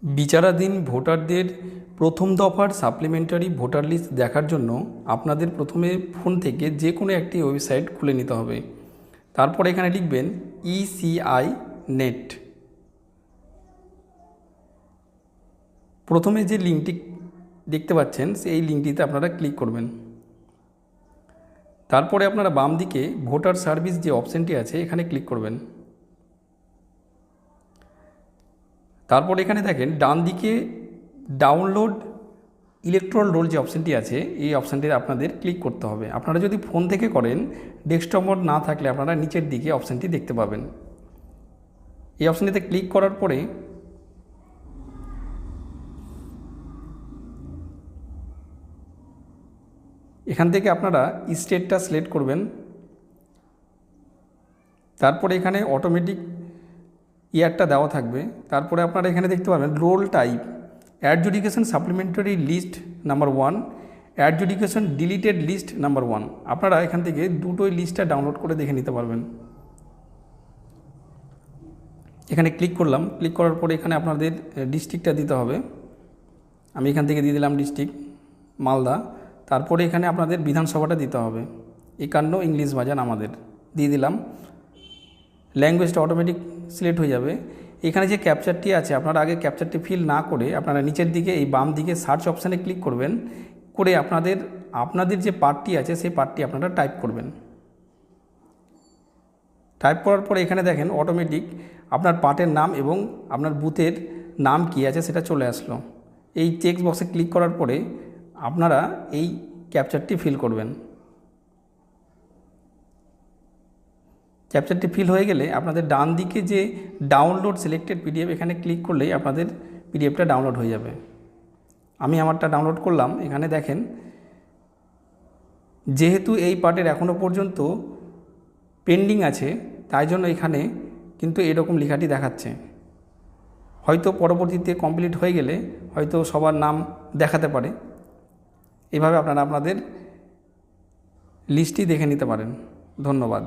বিচারাধীন ভোটারদের প্রথম দফার সাপ্লিমেন্টারি ভোটার লিস্ট দেখার জন্য আপনাদের প্রথমে ফোন থেকে যে কোনো একটি ওয়েবসাইট খুলে নিতে হবে। তারপর এখানে লিখবেন ECI নেট। প্রথমে যে লিঙ্কটি দেখতে পাচ্ছেন সেই লিঙ্কটিতে আপনারা ক্লিক করবেন। তারপরে আপনারা বাম দিকে ভোটার সার্ভিস যে অপশানটি আছে এখানে ক্লিক করবেন। তারপর এখানে দেখেন ডান দিকে ডাউনলোড ইলেকট্রাল রোল যে অপশানটি আছে এই অপশানটিতে আপনাদের ক্লিক করতে হবে। আপনারা যদি ফোন থেকে করেন, ডেস্কটপ মোড না থাকলে আপনারা নিচের দিকে অপশানটি দেখতে পাবেন। এই অপশানটিতে ক্লিক করার পরে এখান থেকে আপনারা স্টেটটা সিলেক্ট করবেন। তারপরে এখানে অটোমেটিক ইয়ারটা দেওয়া থাকবে। তারপরে আপনারা এখানে দেখতে পাবেন roll type adjudication supplementary list number 1, adjudication deleted list number 1। আপনারা এখান থেকে দুটোই লিস্টটা ডাউনলোড করে দেখে নিতে পারবেন। এখানে ক্লিক করলাম। ক্লিক করার পরে এখানে আপনাদের ডিস্ট্রিক্টটা দিতে হবে। আমি এখান থেকে দিয়ে দিলাম ডিস্ট্রিক্ট মালদা। তারপরে এখানে আপনাদের বিধানসভাটা দিতে হবে 51 ইংলিশ বাজার আমাদের দিয়ে দিলাম। ল্যাঙ্গুয়েজটা অটোমেটিক সিলেক্ট হয়ে যাবে। এখানে যে ক্যাপচারটি আছে আপনারা আগে ক্যাপচারটি ফিল না করে আপনারা নিচের দিকে এই বাম দিকে সার্চ অপশানে ক্লিক করবেন, করে আপনাদের যে পার্টটি আছে সেই পার্টটি আপনারা টাইপ করবেন। টাইপ করার পরে এখানে দেখেন অটোমেটিক আপনার পার্টের নাম এবং আপনার বুথের নাম কী আছে সেটা চলে আসলো। এই চেক বক্সে ক্লিক করার পরে আপনারা এই ক্যাপচারটি ফিল করবেন। ক্যাপচারটি ফিল হয়ে গেলে আপনাদের ডান দিকে যে ডাউনলোড সিলেক্টেড PDF এখানে ক্লিক করলেই আপনাদের PDFটা ডাউনলোড হয়ে যাবে। আমি আমারটা ডাউনলোড করলাম। এখানে দেখেন যেহেতু এই পার্টের এখনও পর্যন্ত পেন্ডিং আছে তাই জন্য এখানে কিন্তু এরকম লেখাটি দেখাচ্ছে। হয়তো পরবর্তীতে কমপ্লিট হয়ে গেলে হয়তো সবার নাম দেখাতে পারে। এভাবে আপনারা আপনাদের লিস্টটি দেখে নিতে পারেন। ধন্যবাদ।